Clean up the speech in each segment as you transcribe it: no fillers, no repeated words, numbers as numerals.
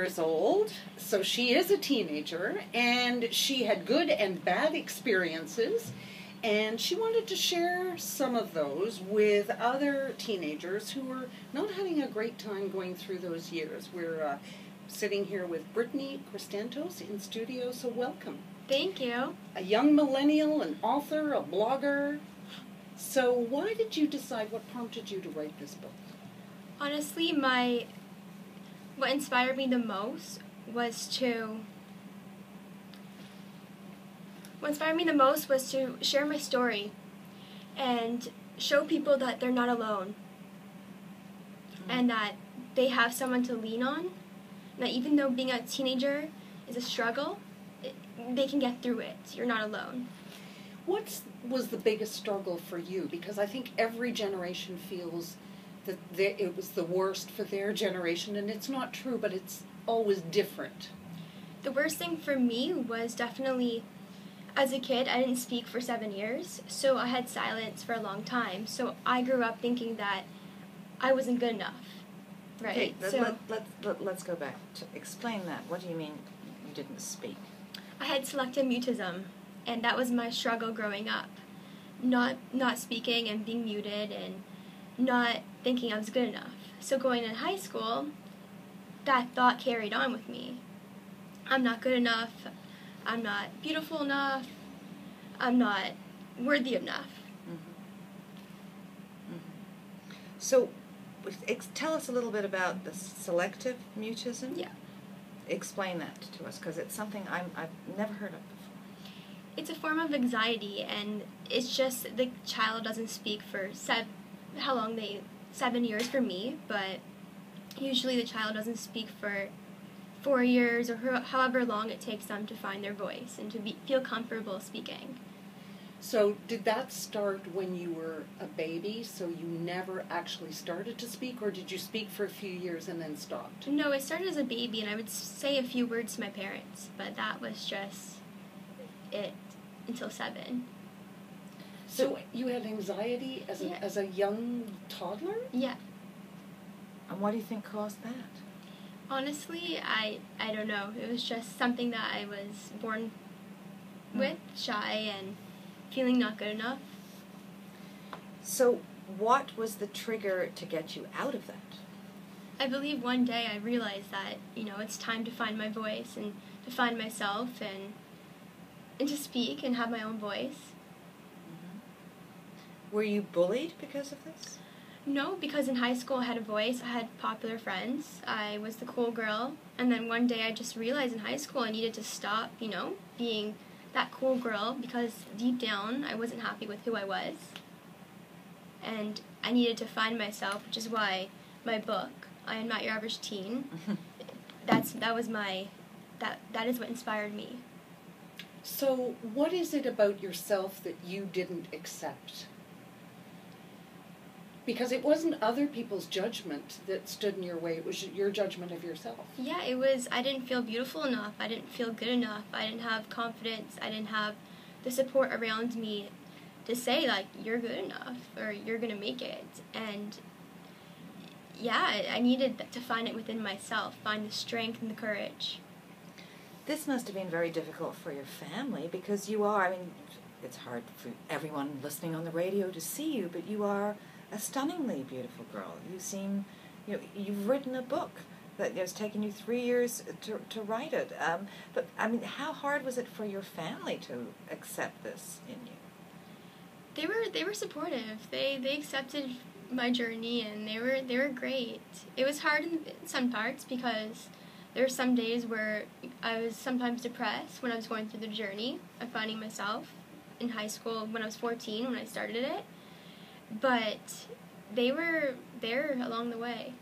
years old, so she is a teenager, and she had good and bad experiences, and she wanted to share some of those with other teenagers who were not having a great time going through those years. We're sitting here with Brittany Krystantos in studio, so welcome. Thank you. A young millennial, an author, a blogger. So why did you decide, what prompted you to write this book? Honestly, what inspired me the most was to share my story and show people that they're not alone, and that they have someone to lean on, and that even though being a teenager is a struggle, they can get through it. You're not alone. What was the biggest struggle for you? Because I think every generation feels that it was the worst for their generation, and it's not true, but it's always different. The worst thing for me was definitely, as a kid, I didn't speak for 7 years, so I had silence for a long time. So I grew up thinking that I wasn't good enough, right? Okay, let's go back to explain that. What do you mean you didn't speak? I had selective mutism, and that was my struggle growing up. Not speaking and being muted and not thinking I was good enough. So going in high school, that thought carried on with me. I'm not good enough. I'm not beautiful enough. I'm not worthy enough. Mm-hmm. Mm-hmm. So tell us a little bit about the selective mutism. Yeah. Explain that to us, because it's something I've never heard of before. It's a form of anxiety, and it's just the child doesn't speak for 7 years for me, but usually the child doesn't speak for 4 years or however long it takes them to find their voice and to feel comfortable speaking. So did that start when you were a baby, so you never actually started to speak, or did you speak for a few years and then stopped? No, I started as a baby, and I would say a few words to my parents, but that was just it until 7. So you had anxiety as a young toddler? Yeah. And what do you think caused that? Honestly, I don't know. It was just something that I was born with, shy and feeling not good enough. So what was the trigger to get you out of that? I believe one day I realized that, it's time to find my voice and to find myself and to speak and have my own voice. Mm-hmm. Were you bullied because of this? No, because in high school I had a voice, I had popular friends, I was the cool girl, and then one day I just realized in high school I needed to stop, being that cool girl, because deep down I wasn't happy with who I was, and I needed to find myself, which is why my book, I Am Not Your Average Teen, that is what inspired me. So what is it about yourself that you didn't accept? Because it wasn't other people's judgment that stood in your way, it was your judgment of yourself. Yeah, I didn't feel beautiful enough, I didn't feel good enough, I didn't have confidence, I didn't have the support around me to say, you're good enough, or you're going to make it. And yeah, I needed to find it within myself, find the strength and the courage. This must have been very difficult for your family, because you are, it's hard for everyone listening on the radio to see you, but you are a stunningly beautiful girl. You seem, you've written a book that has taken you 3 years to write it. But how hard was it for your family to accept this in you? They were supportive. They accepted my journey, and they were great. It was hard in some parts because there were some days where I was sometimes depressed when I was going through the journey of finding myself in high school when I was 14 when I started it. But they were there along the way.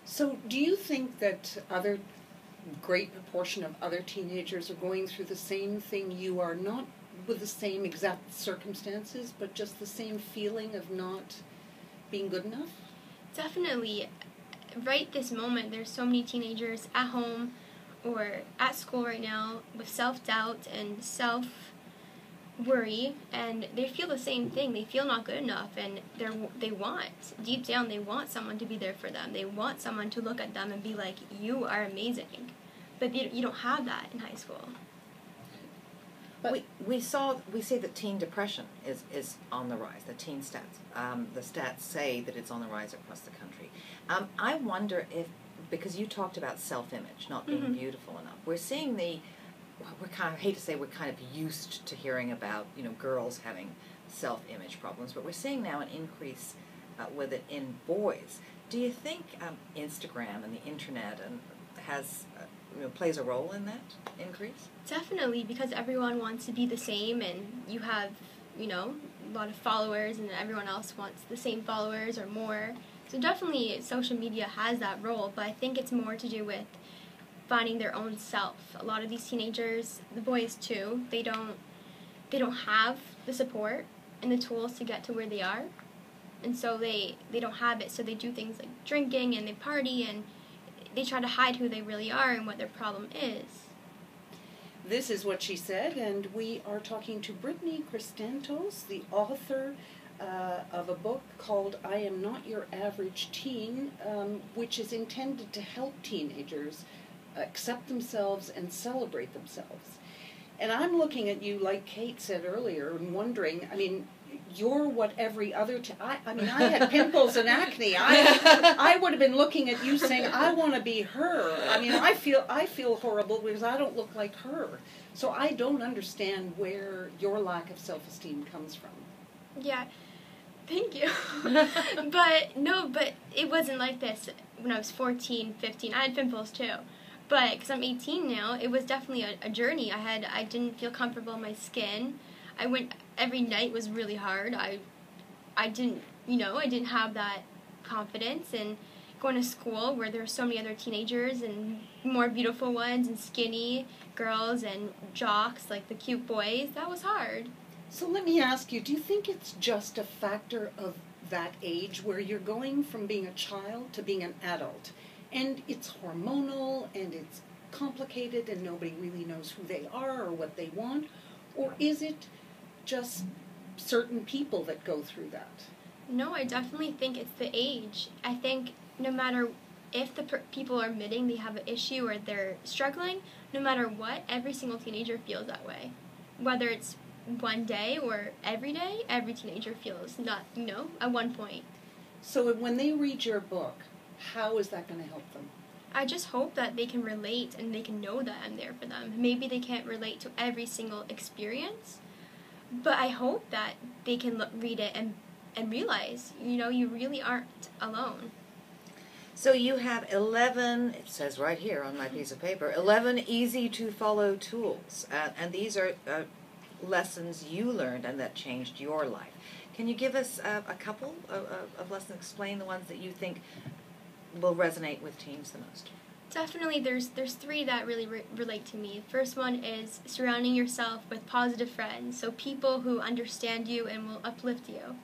So do you think that other great proportion of other teenagers are going through the same thing you are, not with the same exact circumstances, but just the same feeling of not being good enough? Definitely. Right this moment, there's so many teenagers at home or at school right now with self-doubt and worry, and they feel the same thing. They feel not good enough, and deep down, they want someone to be there for them. They want someone to look at them and be like, you are amazing. But you don't have that in high school. But we see that teen depression is on the rise. The teen stats, the stats say that it's on the rise across the country. I wonder if, because you talked about self-image not being beautiful enough, we're seeing we're kind of, I hate to say, we're kind of used to hearing about girls having self-image problems, but we're seeing now an increase with it in boys. Do you think Instagram and the internet has plays a role in that increase? Definitely, because everyone wants to be the same, and you have, a lot of followers, and everyone else wants the same followers or more. So definitely social media has that role, but I think it's more to do with finding their own self. A lot of these teenagers, the boys too, they don't have the support and the tools to get to where they are. And so they don't have it, so they do things like drinking and they party and they try to hide who they really are and what their problem is. This is what she said, and we are talking to Brittany Krystantos, the author of a book called I Am Not Your Average Teen, which is intended to help teenagers accept themselves and celebrate themselves. And I'm looking at you, like Kate said earlier, and wondering, you're what every other... I had pimples and acne. I would have been looking at you saying, I want to be her. I feel horrible because I don't look like her. So I don't understand where your lack of self-esteem comes from. Yeah, thank you. But it wasn't like this when I was 14, 15. I had pimples too. But because I'm 18 now, it was definitely a journey. I didn't feel comfortable in my skin. Every night was really hard. I didn't have that confidence, and going to school where there were so many other teenagers and more beautiful ones and skinny girls and jocks, like the cute boys, that was hard. So let me ask you, do you think it's just a factor of that age where you're going from being a child to being an adult, and it's hormonal and it's complicated and nobody really knows who they are or what they want, or is it just certain people that go through that? No, I definitely think it's the age. I think no matter if the people are admitting they have an issue or they're struggling, no matter what, every single teenager feels that way. Whether it's one day or every day, every teenager feels at one point. So when they read your book, how is that going to help them? I just hope that they can relate and they can know that I'm there for them. Maybe they can't relate to every single experience, but I hope that they can read it and realize, you really aren't alone. So you have 11, it says right here on my piece of paper, 11 easy-to-follow tools. And these are lessons you learned and that changed your life. Can you give us a couple of lessons, explain the ones that you think will resonate with teens the most? Definitely, there's three that really relate to me. The first one is surrounding yourself with positive friends, so people who understand you and will uplift you.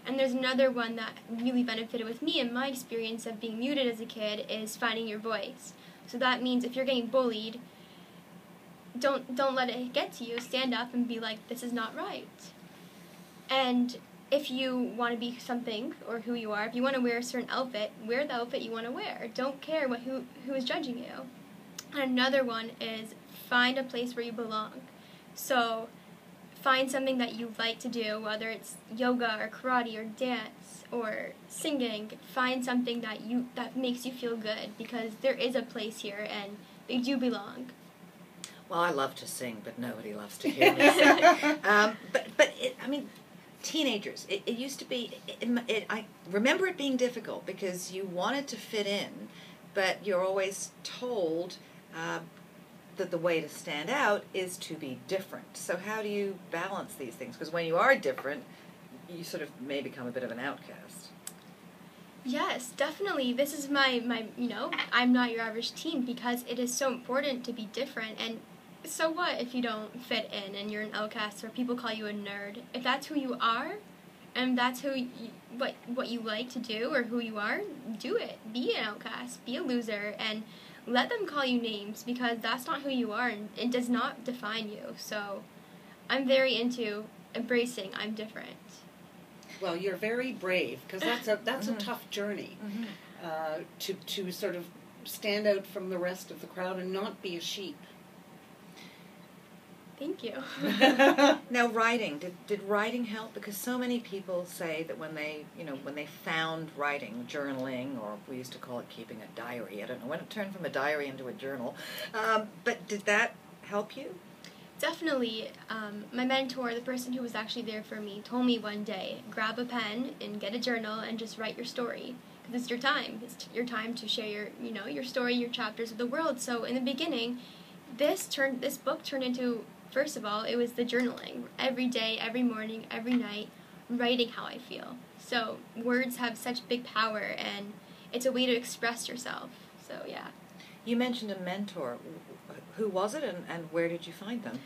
And there's another one that really benefited with me in my experience of being muted as a kid is finding your voice. So that means if you're getting bullied, don't let it get to you. Stand up and be like, this is not right. And if you want to be something or who you are, if you want to wear a certain outfit, wear the outfit you want to wear. Don't care who is judging you. And another one is find a place where you belong. So find something that you like to do, whether it's yoga or karate or dance or singing. Find something that makes you feel good, because there is a place here and they do belong. Well, I love to sing, but nobody loves to hear me sing. Teenagers, it used to be, I remember it being difficult because you wanted to fit in, but you're always told that the way to stand out is to be different. So how do you balance these things? Because when you are different, you sort of may become a bit of an outcast. Yes, definitely. This is my I'm not your average teen, because it is so important to be different. And so what if you don't fit in and you're an outcast or people call you a nerd? If that's who you are and that's what you like to do or who you are, do it. Be an outcast, be a loser, and let them call you names, because that's not who you are and it does not define you. So I'm very into embracing I'm different. Well, you're very brave, because that's a tough journey, to sort of stand out from the rest of the crowd and not be a sheep. Thank you. Now, writing, did writing help? Because so many people say that when they found writing, journaling, or we used to call it keeping a diary. I don't know when it turned from a diary into a journal. But did that help you? Definitely. My mentor, the person who was actually there for me, told me one day, grab a pen and get a journal and just write your story. Because it's your time. It's your time to share your story, your chapters of the world. So in the beginning, this book turned into, first of all, it was the journaling. Every day, every morning, every night, writing how I feel. So words have such big power, and it's a way to express yourself. So yeah. You mentioned a mentor. Who was it, and where did you find them?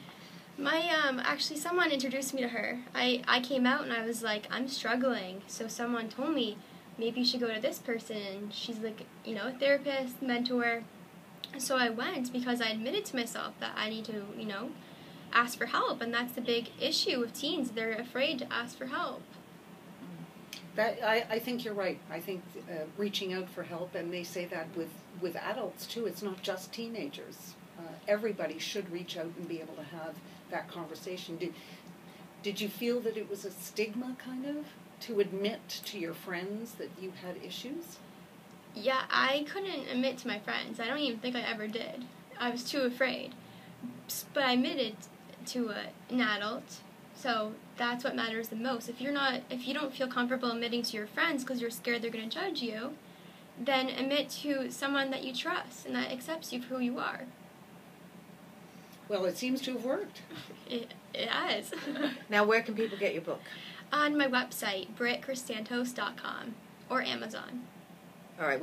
Actually, someone introduced me to her. I came out and I was like, I'm struggling. So someone told me, maybe you should go to this person. She's like, a therapist, mentor. So I went because I admitted to myself that I need to, ask for help. And that's the big issue with teens. They're afraid to ask for help. I think you're right. I think reaching out for help, and they say that with adults too. It's not just teenagers. Everybody should reach out and be able to have that conversation. Did you feel that it was a stigma, kind of, to admit to your friends that you had issues? Yeah, I couldn't admit to my friends. I don't even think I ever did. I was too afraid. But I admitted to an adult, so that's what matters the most. If you don't feel comfortable admitting to your friends because you're scared they're going to judge you, then admit to someone that you trust and that accepts you for who you are. Well, it seems to have worked. It has. Now, where can people get your book? On my website, BrittKrystantos.com, or Amazon. All right,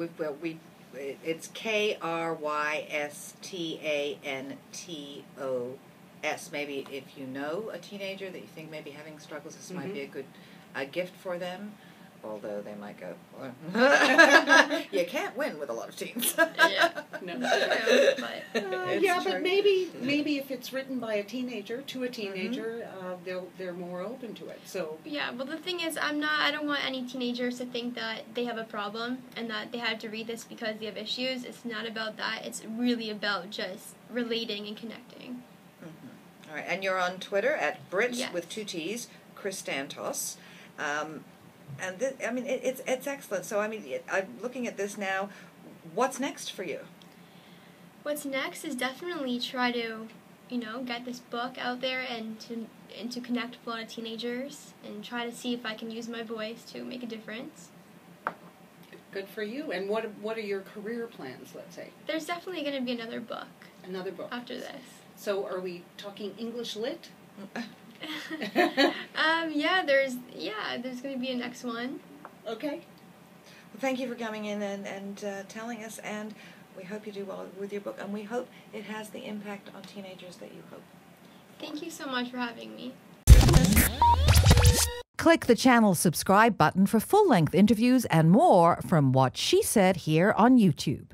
it's Krystantos. Maybe if you know a teenager that you think may be having struggles, this might be a good gift for them. Although they might go, you can't win with a lot of teens. Yeah, no, but maybe if it's written by a teenager to a teenager, they're more open to it. So yeah, well, the thing is, I don't want any teenagers to think that they have a problem and that they have to read this because they have issues. It's not about that. It's really about just relating and connecting. All right, and you're on Twitter at Brit with 2 T's, Krystantos. And it's excellent. So, I'm looking at this now. What's next for you? What's next is definitely try to, get this book out there and to connect with a lot of teenagers and try to see if I can use my voice to make a difference. Good for you. And what are your career plans, let's say? There's definitely going to be another book. Another book. After this. So are we talking English lit? There's going to be a next one. Okay. Well, thank you for coming in and telling us, and we hope you do well with your book, and we hope it has the impact on teenagers that you hope. Thank you so much for having me. Click the channel subscribe button for full-length interviews and more from What She Said here on YouTube.